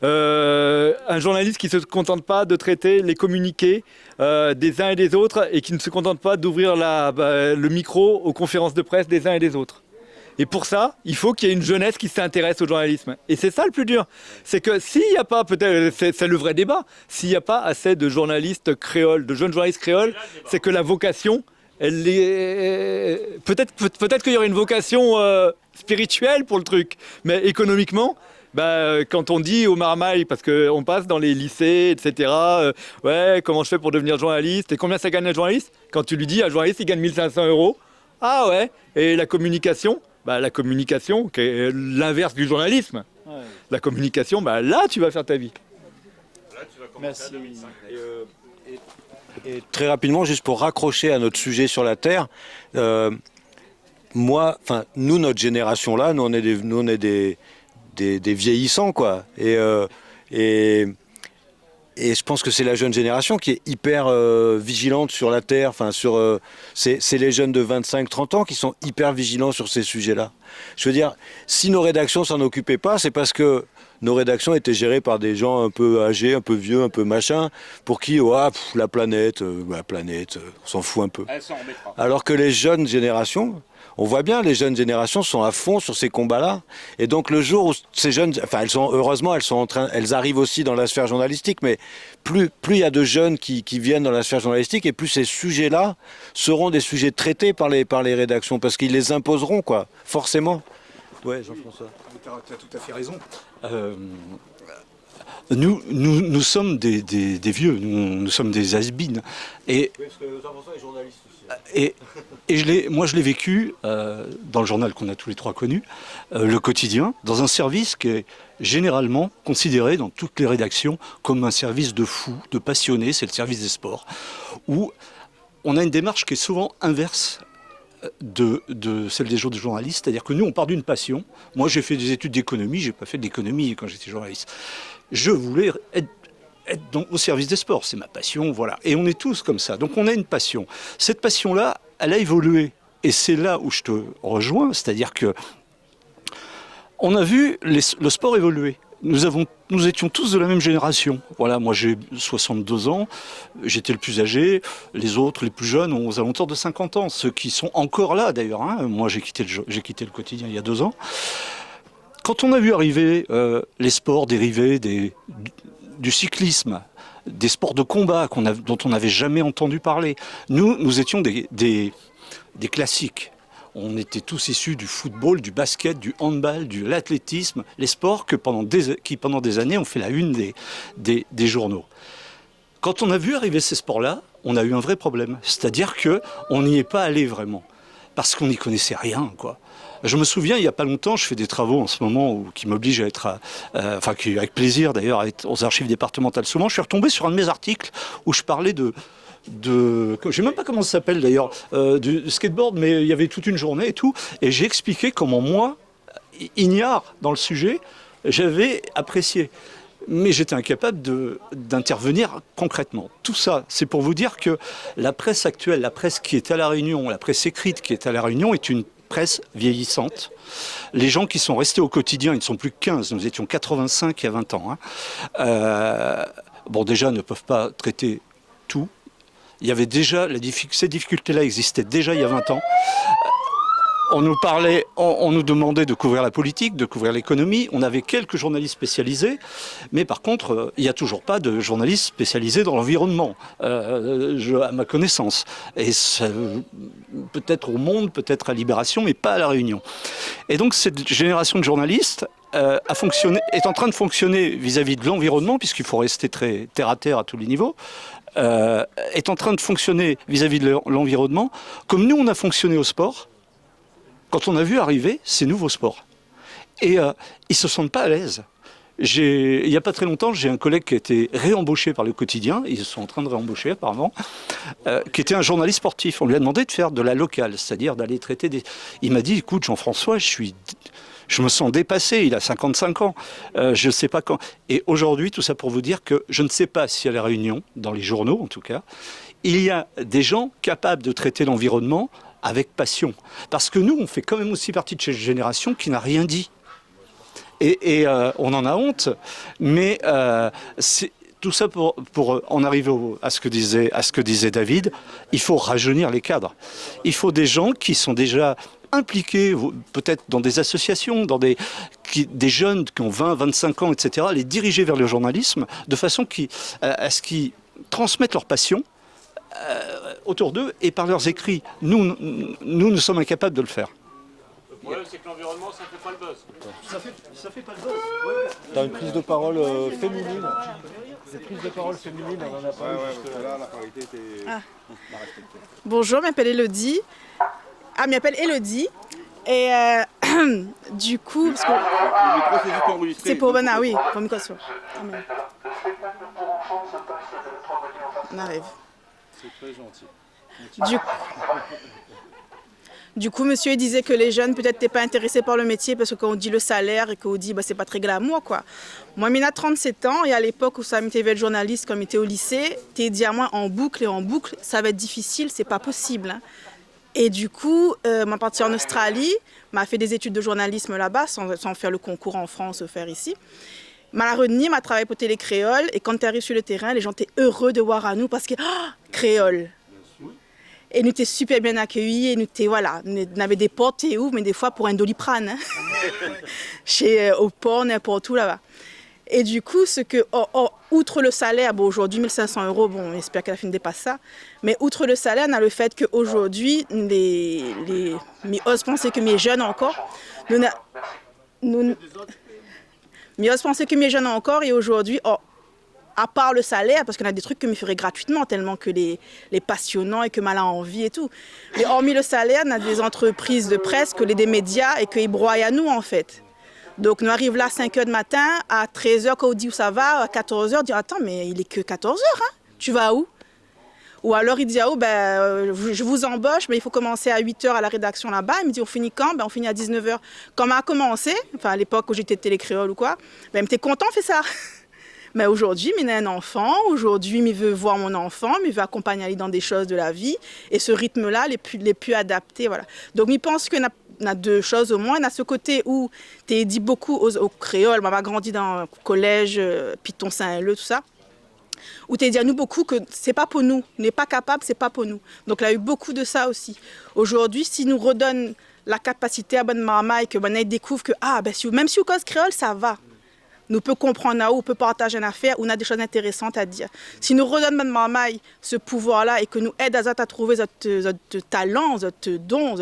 un journaliste qui ne se contente pas de traiter les communiqués des uns et des autres et qui ne se contente pas d'ouvrir le micro aux conférences de presse des uns et des autres. Et pour ça, il faut qu'il y ait une jeunesse qui s'intéresse au journalisme. Et c'est ça le plus dur. C'est que s'il n'y a pas, peut-être, c'est le vrai débat, s'il n'y a pas assez de journalistes créoles, de jeunes journalistes créoles, c'est que la vocation, elle est... Peut-être qu'il y aurait une vocation spirituelle pour le truc, mais économiquement, quand on dit aux marmailles, parce qu'on passe dans les lycées, etc., ouais, comment je fais pour devenir journaliste, et combien ça gagne un journaliste? Quand tu lui dis, un journaliste, il gagne 1 500 €. Ah ouais, et la communication? La communication, qui est l'inverse du journalisme. Ouais. La communication, là, tu vas faire ta vie. Là, tu vas commencer à 2005. Et très rapidement, juste pour raccrocher à notre sujet sur la Terre, nous, notre génération-là, nous, on est des vieillissants, quoi. Et je pense que c'est la jeune génération qui est hyper vigilante sur la Terre. C'est les jeunes de 25-30 ans qui sont hyper vigilants sur ces sujets-là. Je veux dire, si nos rédactions s'en occupaient pas, c'est parce que nos rédactions étaient gérées par des gens un peu âgés, un peu vieux, un peu machin, pour qui, la planète, on s'en fout un peu. Alors que les jeunes générations... On voit bien, les jeunes générations sont à fond sur ces combats-là. Et donc le jour où ces jeunes, elles arrivent aussi dans la sphère journalistique, mais plus il y a de jeunes qui viennent dans la sphère journalistique, et plus ces sujets-là seront des sujets traités par les rédactions, parce qu'ils les imposeront, quoi, forcément. Ouais, Jean-François. Tu as tout à fait raison. Nous sommes des vieux, nous sommes des has-beens. Et... Oui, parce que Jean-François est journaliste aussi. Et je l'ai vécu dans le journal qu'on a tous les trois connu, Le Quotidien, dans un service qui est généralement considéré dans toutes les rédactions comme un service de fous, de passionnés, c'est le service des sports, où on a une démarche qui est souvent inverse de celle des autres journalistes, c'est-à-dire que nous, on part d'une passion. Moi, j'ai fait des études d'économie, j'ai pas fait d'économie quand j'étais journaliste. Je voulais être au service des sports, c'est ma passion, voilà. Et on est tous comme ça, donc on a une passion. Cette passion-là, elle a évolué. Et c'est là où je te rejoins, c'est-à-dire que on a vu le sport évoluer. Nous étions tous de la même génération. Voilà, moi j'ai 62 ans, j'étais le plus âgé, les autres, les plus jeunes, ont aux alentours de 50 ans. Ceux qui sont encore là d'ailleurs, hein. Moi j'ai quitté le quotidien il y a 2 ans. Quand on a vu arriver les sports dérivés du cyclisme, des sports de combat dont on n'avait jamais entendu parler, nous étions des classiques. On était tous issus du football, du basket, du handball, de l'athlétisme, les sports qui pendant des années ont fait la une des journaux. Quand on a vu arriver ces sports-là, on a eu un vrai problème. C'est-à-dire qu'on n'y est pas allé vraiment, parce qu'on n'y connaissait rien, quoi. Je me souviens, il n'y a pas longtemps, je fais des travaux en ce moment qui m'obligent à être, avec plaisir d'ailleurs, à être aux archives départementales souvent. Je suis retombé sur un de mes articles où je parlais je ne sais même pas comment ça s'appelle d'ailleurs, du skateboard, mais il y avait toute une journée et tout, et j'ai expliqué comment moi, ignare dans le sujet, j'avais apprécié. Mais j'étais incapable d'intervenir concrètement. Tout ça, c'est pour vous dire que la presse actuelle, la presse qui est à La Réunion, la presse écrite qui est à La Réunion est une presse vieillissante. Les gens qui sont restés au quotidien, ils ne sont plus que 15, nous étions 85 il y a 20 ans. Hein. Déjà, ne peuvent pas traiter tout. Il y avait déjà, ces difficultés-là existaient déjà il y a 20 ans. On nous parlait, on nous demandait de couvrir la politique, de couvrir l'économie. On avait quelques journalistes spécialisés, mais par contre, il n'y a toujours pas de journalistes spécialisés dans l'environnement, à ma connaissance. Et peut-être au Monde, peut-être à Libération, mais pas à La Réunion. Et donc cette génération de journalistes est en train de fonctionner vis-à-vis de l'environnement, puisqu'il faut rester très terre à terre à tous les niveaux. Est en train de fonctionner vis-à-vis de l'environnement, comme nous on a fonctionné au sport, quand on a vu arriver ces nouveaux sports. Et ils ne se sentent pas à l'aise. Il n'y a pas très longtemps, j'ai un collègue qui a été réembauché par le quotidien, ils sont en train de réembaucher apparemment, qui était un journaliste sportif. On lui a demandé de faire de la locale, c'est-à-dire d'aller traiter des... Il m'a dit, écoute Jean-François, je me sens dépassé, il a 55 ans, je ne sais pas quand. Et aujourd'hui, tout ça pour vous dire que je ne sais pas si à La Réunion, dans les journaux en tout cas, il y a des gens capables de traiter l'environnement avec passion. Parce que nous, on fait quand même aussi partie de cette génération qui n'a rien dit. Et on en a honte, mais c'est tout ça pour en arriver à ce que disait David, il faut rajeunir les cadres. Il faut des gens qui sont déjà impliqués, peut-être dans des associations, des jeunes qui ont 20, 25 ans, etc., les diriger vers le journalisme, de façon à ce qu'ils transmettent leur passion autour d'eux et par leurs écrits. Nous sommes incapables de le faire. Le problème, c'est que l'environnement, ça fait pas le buzz. Ça fait pas le buzz. Ouais. T'as une prise de parole féminine. Cette prise de parole féminine, on en a pas eu. Là, la parité était respectée. Bonjour, je m'appelle Elodie. Je m'appelle Elodie. Et du coup, parce que... Le micro, c'est juste pour enregistrer. C'est pour Bana, oui, pour le micro. On arrive. C'est très gentil. Du coup, monsieur disait que les jeunes peut-être n'étaient pas intéressés par le métier parce que quand on dit le salaire et qu'on dit c'est pas très glamour, quoi. Moi, j'ai 37 ans et à l'époque où ça m'était être journaliste quand j'étais au lycée, t'es dit à moi en boucle, ça va être difficile, c'est pas possible. Hein. Et du coup, m'a parti en Australie, m'a fait des études de journalisme là-bas sans faire le concours en France, faire ici. M'a revenu, m'a travaillé pour Télé Créole et quand tu arrives sur le terrain, les gens étaient heureux de voir à nous parce que Créole. Et nous étions super bien accueillis et nous avait des portes et ouvres, mais des fois pour un doliprane, hein. Au port, n'importe où là-bas. Et du coup, outre le salaire, aujourd'hui 1 500 €, j'espère qu'à la fin ne dépasse ça, mais outre le salaire, on a le fait qu'aujourd'hui, mais ose penser que mes jeunes encore, mais ose penser que mes jeunes encore et aujourd'hui, à part le salaire, parce qu'on a des trucs que me ferait gratuitement, tellement que les passionnants et que mal a envie et tout. Mais hormis le salaire, on a des entreprises de presse, des médias et qu'ils broient à nous en fait. Donc nous arrivons là à 5 h du matin, à 13 h quand on dit où ça va, à 14 h, on dit attends mais il est que 14 h, hein, tu vas où? Ou alors il dit, ah, oh, je vous embauche, mais il faut commencer à 8h à la rédaction là-bas. Il me dit, on finit quand? On finit à 19h. Quand on a commencé, enfin à l'époque où j'étais télécréole ou quoi, il me dit, t'es content, fais ça. Mais aujourd'hui, il a un enfant, aujourd'hui, il veut voir mon enfant, il veut accompagner Ali dans des choses de la vie. Et ce rythme-là, les plus adapté. Voilà. Donc, il pense qu'il y a deux choses au moins. Il y a ce côté où tu dit beaucoup aux créoles. Moi, j'ai grandi dans le collège, Piton Saint-Leu, tout ça. Où tu dit à nous beaucoup que c'est pas pour nous. On n'est pas capable, c'est pas pour nous. Donc, il y a eu beaucoup de ça aussi. Aujourd'hui, s'il nous redonne la capacité à bonne maman et que bonne découvre que, même si on cause créole, ça va. Nous peut comprendre où on peut partager une affaire, on a des choses intéressantes à dire. Si nous redonnons Mme Marmaille ce pouvoir-là et que nous aide à trouver notre talent, notre don,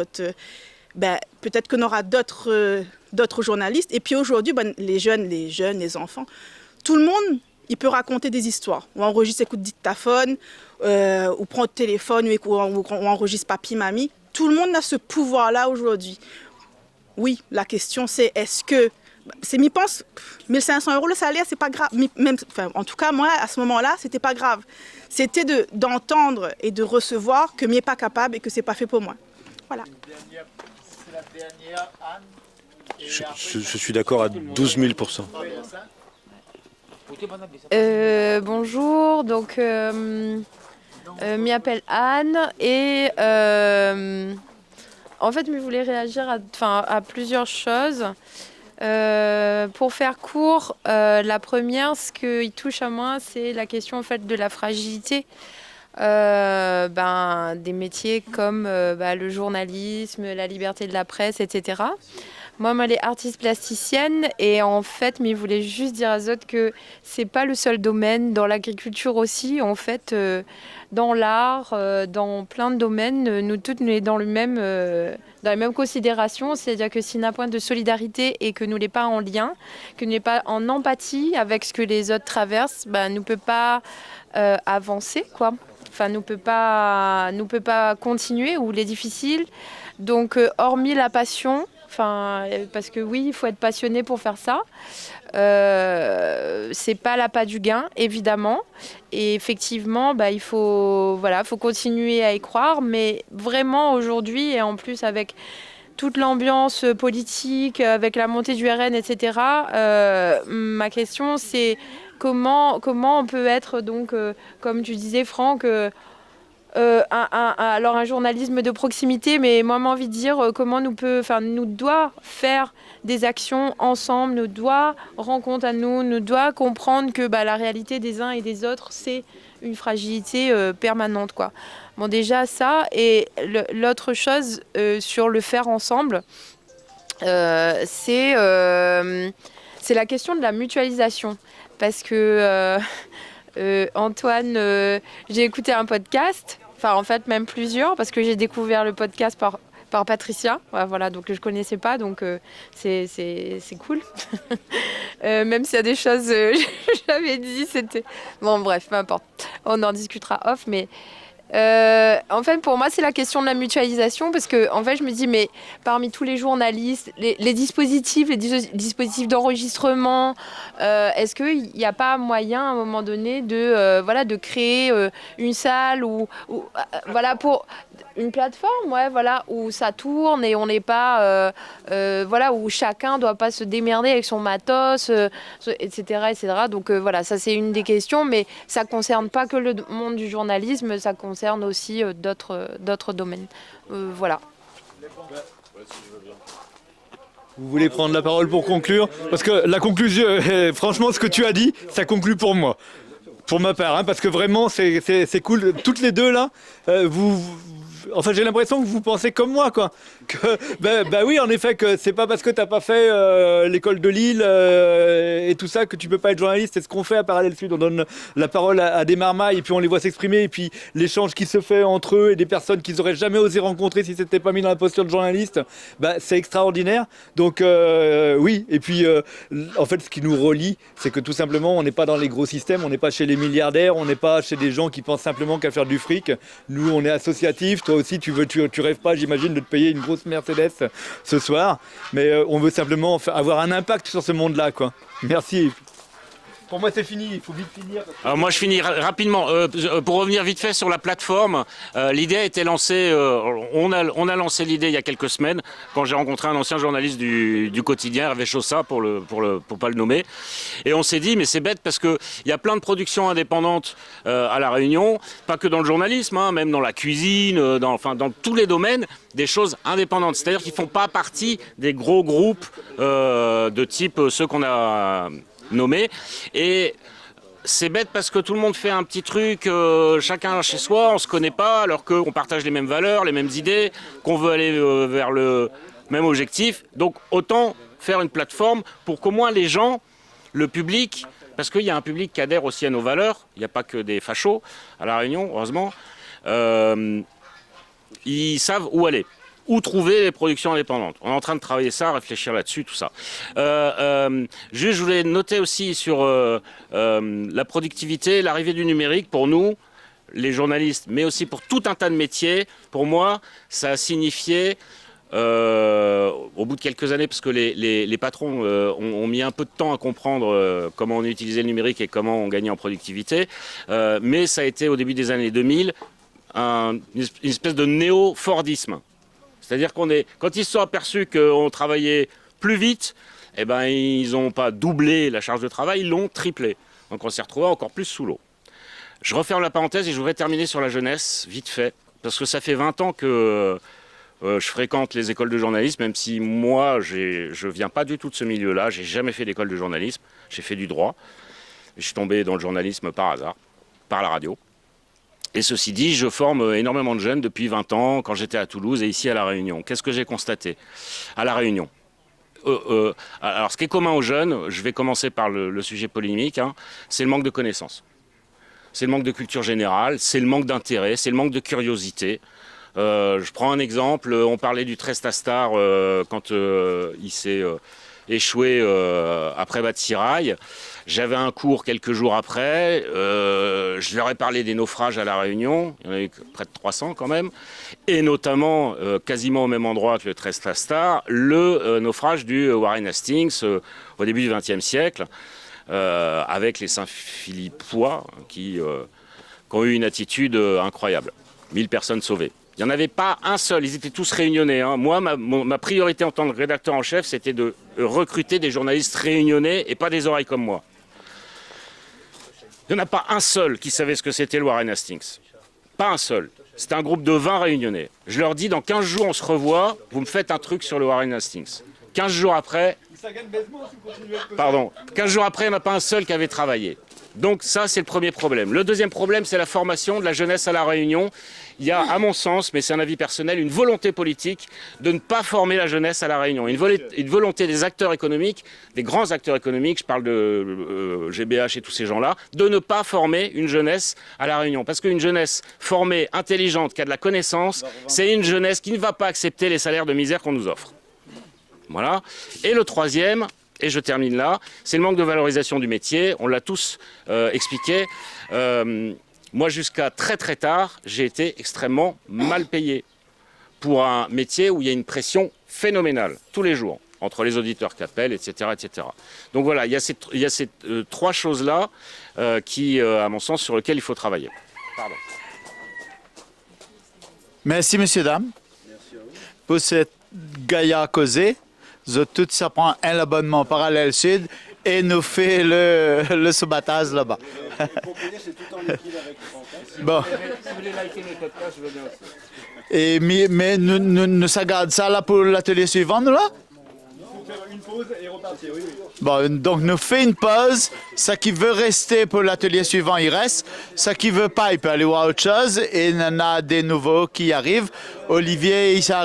peut-être qu'on aura d'autres journalistes. Et puis aujourd'hui, les jeunes, les enfants, tout le monde, il peut raconter des histoires. On enregistre écoute dictaphone, ou prend le téléphone, ou on enregistre papi, mamie. Tout le monde a ce pouvoir-là aujourd'hui. Oui, la question c'est est-ce que m'y pense, 1500 € le salaire, c'est pas grave. En tout cas, moi, à ce moment-là, c'était pas grave. C'était d'entendre et de recevoir que m'y est pas capable et que c'est pas fait pour moi. Voilà. C'est la dernière, Anne. Je suis d'accord à 12 000 %. Bonjour, donc je m'appelle Anne et en fait, je voulais réagir à plusieurs choses. Pour faire court, la première, ce qui touche à moi, c'est la question en fait de la fragilité des métiers comme le journalisme, la liberté de la presse, etc. Moi, elle est artiste plasticienne et en fait, je voulais juste dire à Zot que c'est pas le seul domaine, dans l'agriculture aussi, en fait, dans l'art, dans plein de domaines, nous toutes, nous sommes dans les mêmes considérations, c'est-à-dire que si on a un point de solidarité et que nous n'est pas en lien, que nous n'est pas en empathie avec ce que les autres traversent, nous ne peut pas avancer, quoi. Enfin, nous peut pas continuer ou les difficiles. Donc, hormis la passion. Parce que oui, il faut être passionné pour faire ça. C'est pas l'appât du gain, évidemment. Et effectivement, il faut continuer à y croire. Mais vraiment aujourd'hui, et en plus avec toute l'ambiance politique, avec la montée du RN, etc., ma question, c'est comment on peut être, donc, comme tu disais, Franck, alors un journalisme de proximité, mais moi j'ai envie de dire comment nous doit faire des actions ensemble, nous doit rendre compte à nous doit comprendre que la réalité des uns et des autres, c'est une fragilité permanente, quoi. Bon, déjà ça, et l'autre chose sur le faire ensemble, c'est la question de la mutualisation, parce que Antoine, j'ai écouté un podcast. En fait, même plusieurs, parce que j'ai découvert le podcast par Patricia. Voilà, donc je connaissais pas, donc c'est cool. Même s'il y a des choses, j'avais dit, c'était... Bon, bref, peu importe. On en discutera off, mais... en fait, pour moi, c'est la question de la mutualisation, parce que en fait, je me dis, mais parmi tous les journalistes, les dispositifs d'enregistrement, est-ce qu'il n'y a pas moyen à un moment donné de créer une salle ou pour une plateforme, où ça tourne et on n'est pas, où chacun ne doit pas se démerder avec son matos, etc. Donc ça c'est une des questions, mais ça ne concerne pas que le monde du journalisme, ça concerne aussi d'autres domaines. Voilà. Vous voulez prendre la parole pour conclure? Parce que la conclusion, franchement, ce que tu as dit, ça conclut pour moi. Pour ma part, parce que vraiment, c'est cool. Toutes les deux, là, enfin, j'ai l'impression que vous pensez comme moi, quoi. Que, oui, en effet, que c'est pas parce que t'as pas fait l'école de Lille et tout ça que tu peux pas être journaliste. C'est ce qu'on fait à Parallèle Sud. On donne la parole à des marmailles et puis on les voit s'exprimer. Et puis l'échange qui se fait entre eux et des personnes qu'ils auraient jamais osé rencontrer si c'était pas mis dans la posture de journaliste, c'est extraordinaire. Donc oui, et puis en fait, ce qui nous relie, c'est que tout simplement, on n'est pas dans les gros systèmes, on n'est pas chez les milliardaires, on n'est pas chez des gens qui pensent simplement qu'à faire du fric. Nous, on est associatifs. Toi aussi, tu rêves pas, j'imagine, de te payer une grosse Mercedes ce soir, mais on veut simplement avoir un impact sur ce monde-là, quoi. Merci. Pour moi, c'est fini. Il faut vite finir. Alors moi je finis rapidement. Pour revenir vite fait sur la plateforme, l'idée a été lancée, on a lancé l'idée il y a quelques semaines quand j'ai rencontré un ancien journaliste du quotidien, Hervé Chaussat pour pas le nommer. Et on s'est dit mais c'est bête parce qu'il y a plein de productions indépendantes à La Réunion, pas que dans le journalisme, hein, même dans la cuisine, dans tous les domaines, des choses indépendantes. C'est-à-dire qu'ils ne font pas partie des gros groupes de type ceux qu'on a nommés. Et c'est bête parce que tout le monde fait un petit truc, chacun chez soi, on ne se connaît pas, alors qu'on partage les mêmes valeurs, les mêmes idées, qu'on veut aller vers le même objectif. Donc autant faire une plateforme pour qu'au moins les gens, le public, parce qu'il y a un public qui adhère aussi à nos valeurs, il n'y a pas que des fachos à La Réunion, heureusement, ils savent où aller. Où trouver les productions indépendantes. On est en train de travailler ça, réfléchir là-dessus, tout ça. Juste, je voulais noter aussi sur la productivité, l'arrivée du numérique pour nous, les journalistes, mais aussi pour tout un tas de métiers. Pour moi, ça a signifié, au bout de quelques années, parce que les patrons ont mis un peu de temps à comprendre comment on utilisait le numérique et comment on gagnait en productivité, mais ça a été au début des années 2000 une espèce de néo-fordisme. C'est-à-dire quand ils se sont aperçus qu'on travaillait plus vite, eh ben, ils n'ont pas doublé la charge de travail, ils l'ont triplé. Donc on s'est retrouvé encore plus sous l'eau. Je referme la parenthèse et je voudrais terminer sur la jeunesse, vite fait. Parce que ça fait 20 ans que je fréquente les écoles de journalisme, même si moi, je ne viens pas du tout de ce milieu-là. Je n'ai jamais fait d'école de journalisme, j'ai fait du droit. Je suis tombé dans le journalisme par hasard, par la radio. Et ceci dit, je forme énormément de jeunes depuis 20 ans, quand j'étais à Toulouse et ici à La Réunion. Qu'est-ce que j'ai constaté à La Réunion? Alors, ce qui est commun aux jeunes, je vais commencer par le sujet polémique, hein, c'est le manque de connaissances. C'est le manque de culture générale, c'est le manque d'intérêt, c'est le manque de curiosité. Je prends un exemple, on parlait du Trestastar quand il s'est échoué après Batsirail. J'avais un cours quelques jours après, je leur ai parlé des naufrages à La Réunion, il y en a eu près de 300 quand même, et notamment, quasiment au même endroit que le Trestastar, le naufrage du Warren Hastings au début du XXe siècle, avec les Saint-Philippois qui ont eu une attitude incroyable. 1000 personnes sauvées. Il n'y en avait pas un seul, ils étaient tous réunionnais. Hein. Moi, ma priorité en tant que rédacteur en chef, c'était de recruter des journalistes réunionnais et pas des oreilles comme moi. Il n'y en a pas un seul qui savait ce que c'était le Warren Hastings. Pas un seul. C'était un groupe de 20 réunionnais. Je leur dis, dans 15 jours, on se revoit, vous me faites un truc sur le Warren Hastings. 15 jours après... Pardon. 15 jours après, il n'y en a pas un seul qui avait travaillé. Donc ça, c'est le premier problème. Le deuxième problème, c'est la formation de la jeunesse à La Réunion. Il y a, à mon sens, mais c'est un avis personnel, une volonté politique de ne pas former la jeunesse à La Réunion. Une volonté des acteurs économiques, des grands acteurs économiques, je parle de GBH et tous ces gens-là, de ne pas former une jeunesse à La Réunion. Parce qu'une jeunesse formée, intelligente, qui a de la connaissance, c'est une jeunesse qui ne va pas accepter les salaires de misère qu'on nous offre. Voilà. Et le troisième... Et je termine là, c'est le manque de valorisation du métier, on l'a tous expliqué. Moi, jusqu'à très très tard, j'ai été extrêmement mal payé pour un métier où il y a une pression phénoménale, tous les jours, entre les auditeurs qui appellent, etc. etc. Donc voilà, il y a ces trois choses-là qui, à mon sens, sur lesquelles il faut travailler. Pardon. Merci, messieurs, dames, pour cette gaillard causée. Tout ça prend un abonnement parallèle sud et nous fait le sabotage là-bas. Bon. Et, mais nous ça garde ça là pour l'atelier suivant, nous là? Une pause et repartir, oui. Bon, donc nous fait une pause. Ça qui veut rester pour l'atelier suivant, il reste. Ça qui veut pas, il peut aller voir autre chose. Et il y en a des nouveaux qui arrivent. Olivier, il s'arrive.